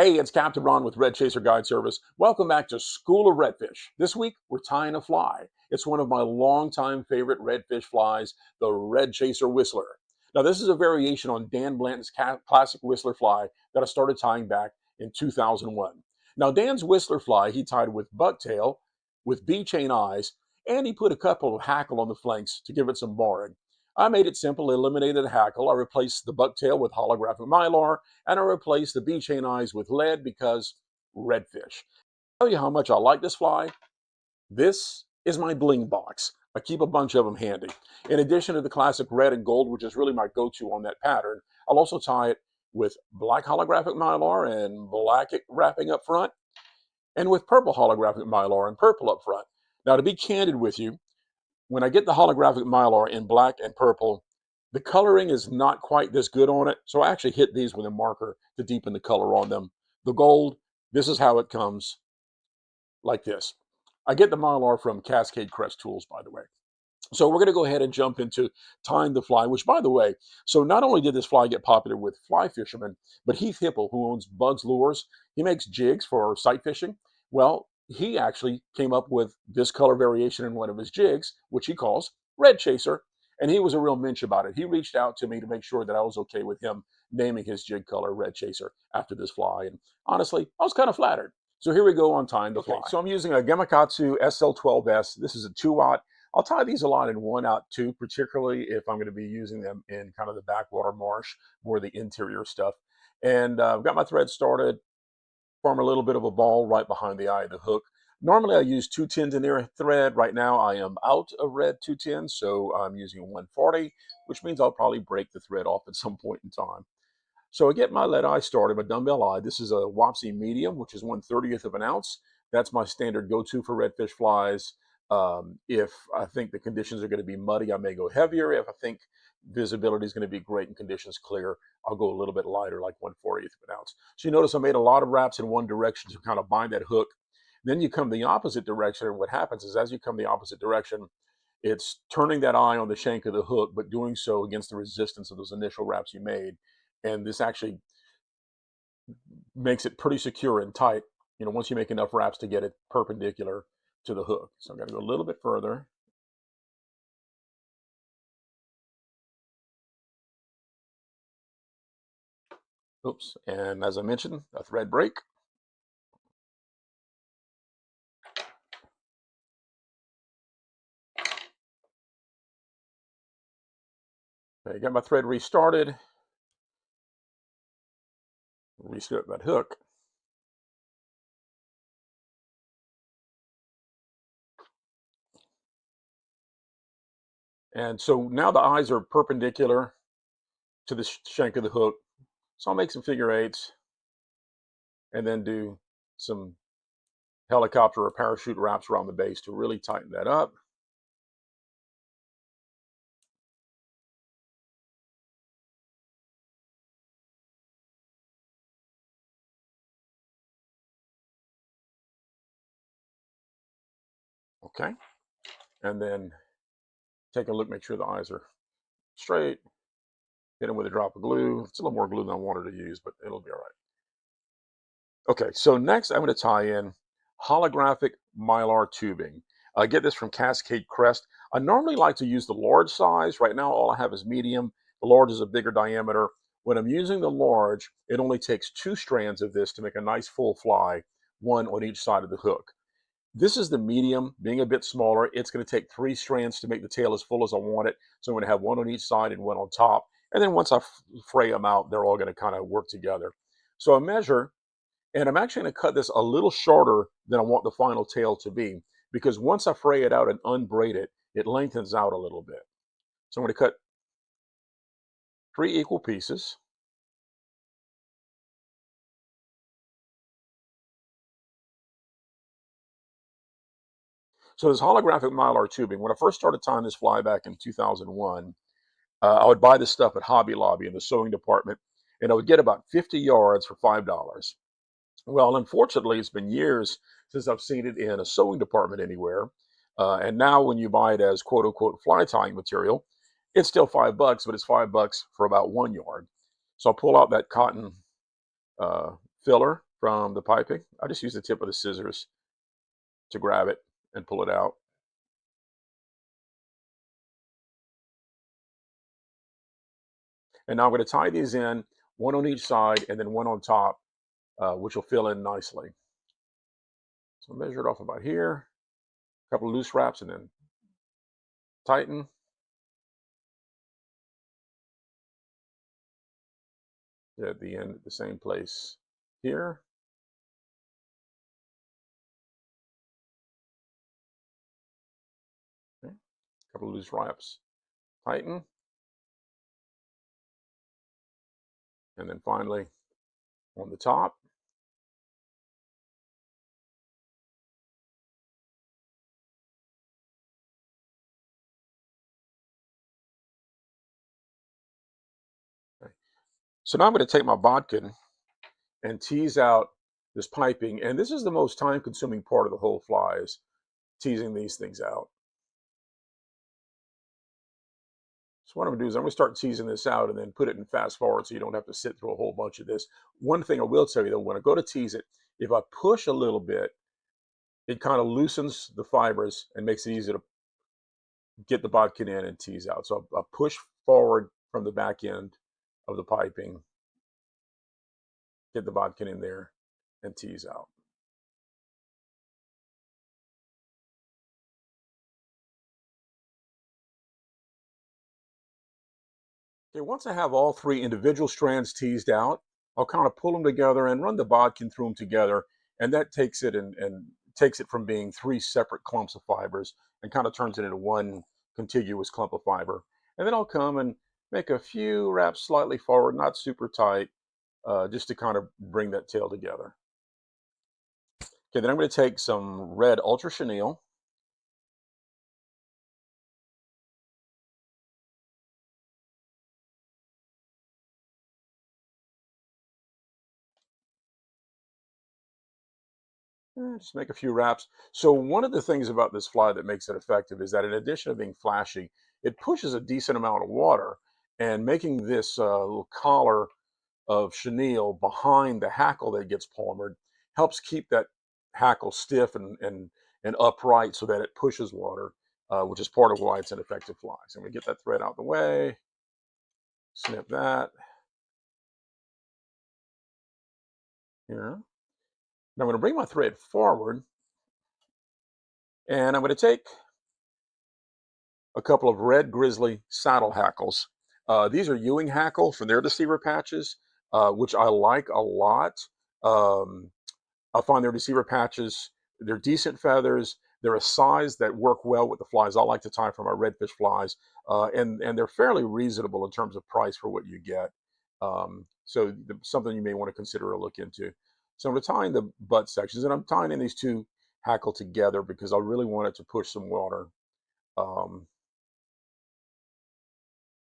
Hey, it's Captain Ron with Redchaser Guide Service. Welcome back to School of Redfish. This week, we're tying a fly. It's one of my longtime favorite redfish flies, the Redchaser Whistler. Now, this is a variation on Dan Blanton's classic Whistler fly that I started tying back in 2001. Now, Dan's Whistler fly, he tied with bucktail, with B-chain eyes, and he put a couple of hackle on the flanks to give it some barring. I made it simple, eliminated the hackle. I replaced the bucktail with holographic mylar, and I replaced the B-chain eyes with lead because redfish. I'll tell you how much I like this fly. This is my bling box. I keep a bunch of them handy. In addition to the classic red and gold, which is really my go-to on that pattern, I'll also tie it with black holographic mylar and black wrapping up front, and with purple holographic mylar and purple up front. Now, to be candid with you, when I get the holographic mylar in black and purple, the coloring is not quite this good on it. So I actually hit these with a marker to deepen the color on them. The gold, this is how it comes, like this. I get the mylar from Cascade Crest Tools, by the way. So we're going to go ahead and jump into tying the fly, which, by the way, so not only did this fly get popular with fly fishermen, but Heath Hipple, who owns Bugs Lures, he makes jigs for sight fishing. Well, he actually came up with this color variation in one of his jigs, which he calls Redchaser, and he was a real minch about it. He reached out to me to make sure that I was okay with him naming his jig color Redchaser after this fly, and honestly, I was kind of flattered. So here we go on tying the fly. So I'm using a Gamakatsu SL12S. This is a 2-aught. I'll tie these a lot in 1/2 too, particularly if I'm going to be using them in kind of the backwater marsh, more the interior stuff. And I've got my thread started, form a little bit of a ball right behind the eye of the hook. Normally I use 210 denier thread. Right now I am out of red 210, so I'm using 140, which means I'll probably break the thread off at some point in time. So I get my lead eye started, my Dumbell eye. This is a Wapsi medium, which is 1/30th of an ounce. That's my standard go-to for redfish flies. If I think the conditions are going to be muddy, I may go heavier. If I think visibility is going to be great and conditions clear, I'll go a little bit lighter, like 1/40th of an ounce. So you notice I made a lot of wraps in one direction to kind of bind that hook. Then you come the opposite direction, and what happens is as you come the opposite direction, it's turning that eye on the shank of the hook, but doing so against the resistance of those initial wraps you made. And this actually makes it pretty secure and tight, once you make enough wraps to get it perpendicular to the hook. So I'm going to go a little bit further. Oops. And as I mentioned, a thread break. Okay, got my thread restarted. Restart that hook. And so now the eyes are perpendicular to the shank of the hook. So I'll make some figure eights and then do some helicopter or parachute wraps around the base to really tighten that up. Okay. And then take a look, make sure the eyes are straight. Hit them with a drop of glue. It's a little more glue than I wanted to use, but it'll be all right. Okay, so next I'm going to tie in holographic Mylar tubing. I get this from Cascade Crest. I normally like to use the large size. Right now all I have is medium. The large is a bigger diameter. When I'm using the large, it only takes 2 strands of this to make a nice full fly, one on each side of the hook. This is the medium, being a bit smaller. It's going to take 3 strands to make the tail as full as I want it. So I'm going to have one on each side and one on top. And then once I fray them out, they're all going to kind of work together. So I measure, and I'm actually going to cut this a little shorter than I want the final tail to be, because once I fray it out and unbraid it, it lengthens out a little bit. So I'm going to cut 3 equal pieces. So this holographic Mylar tubing, when I first started tying this fly back in 2001, I would buy this stuff at Hobby Lobby in the sewing department, and I would get about 50 yards for $5. Well, unfortunately, it's been years since I've seen it in a sewing department anywhere. And now when you buy it as quote unquote fly tying material, it's still $5, but it's $5 for about 1 yard. So I'll pull out that cotton filler from the piping. I just use the tip of the scissors to grab it and pull it out. And now I'm going to tie these in, one on each side and then one on top, which will fill in nicely. So measure it off about here, a couple of loose wraps, and then tighten. At the end at the same place here. Okay. A couple of loose wraps, tighten. And then finally on the top. Okay. So now I'm going to take my bodkin and tease out this piping. And this is the most time consuming part of the whole fly, is teasing these things out. So what I'm going to do is I'm going to start teasing this out and then put it in fast forward so you don't have to sit through a whole bunch of this. One thing I will tell you though, when I go to tease it, if I push a little bit, it kind of loosens the fibers and makes it easy to get the bodkin in and tease out. So I push forward from the back end of the piping, get the bodkin in there, and tease out. Okay, once I have all three individual strands teased out, I'll kind of pull them together and run the bodkin through them together, and that takes it and takes it from being three separate clumps of fibers and kind of turns it into one contiguous clump of fiber. And then I'll come and make a few wraps slightly forward, not super tight, just to kind of bring that tail together. Okay, then I'm going to take some red ultra chenille. Just make a few wraps. So one of the things about this fly that makes it effective is that in addition to being flashy, it pushes a decent amount of water, and making this little collar of chenille behind the hackle that gets polymered helps keep that hackle stiff and upright so that it pushes water, which is part of why it's an effective fly. So I'm going to get that thread out of the way, snip that here. Now I'm going to bring my thread forward, and I'm going to take a couple of Red Grizzly saddle hackles. These are Ewing hackle for their deceiver patches, which I like a lot. Um, I find their deceiver patches, they're decent feathers. They're a size that work well with the flies I like to tie for my redfish flies, and they're fairly reasonable in terms of price for what you get. So something you may want to consider or look into. So I'm tying the butt sections, and I'm tying in these two hackle together because I really want it to push some water. Um,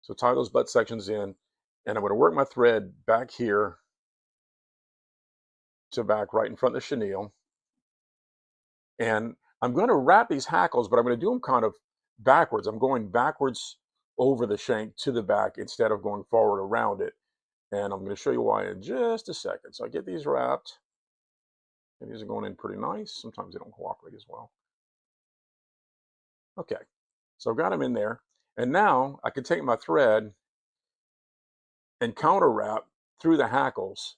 So tie those butt sections in, and I'm going to work my thread back here to back right in front of the chenille. And I'm going to wrap these hackles, but I'm going to do them kind of backwards. I'm going backwards over the shank to the back instead of going forward around it. And I'm going to show you why in just a second. So I get these wrapped, and these are going in pretty nice. Sometimes they don't cooperate as well. Okay, so I've got them in there. And now I can take my thread and counter wrap through the hackles.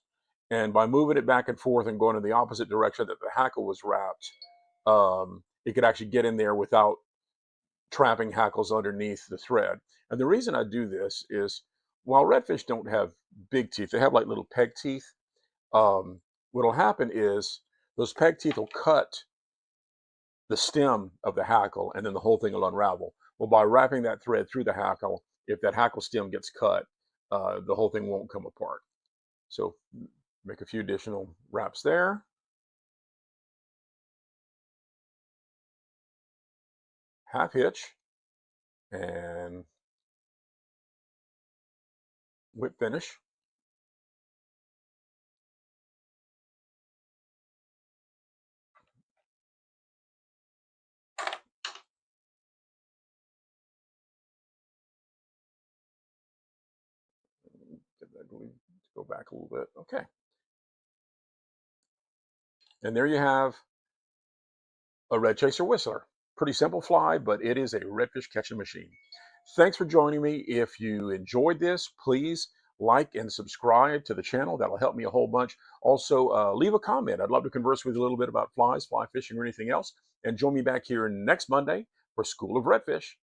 And by moving it back and forth and going in the opposite direction that the hackle was wrapped, it could actually get in there without trapping hackles underneath the thread. And the reason I do this is while redfish don't have big teeth, they have like little peg teeth. What'll happen is those peg teeth will cut the stem of the hackle and then the whole thing will unravel. Well, by wrapping that thread through the hackle, if that hackle stem gets cut, the whole thing won't come apart. So make a few additional wraps there. Half hitch and whip finish. Get that glue to go back a little bit. Okay. And there you have a Redchaser Whistler. Pretty simple fly, but it is a redfish catching machine. Thanks for joining me. If you enjoyed this, please like and subscribe to the channel. That'll help me a whole bunch. Also, leave a comment. I'd love to converse with you a little bit about flies, fly fishing, or anything else. And join me back here next Monday for School of Redfish.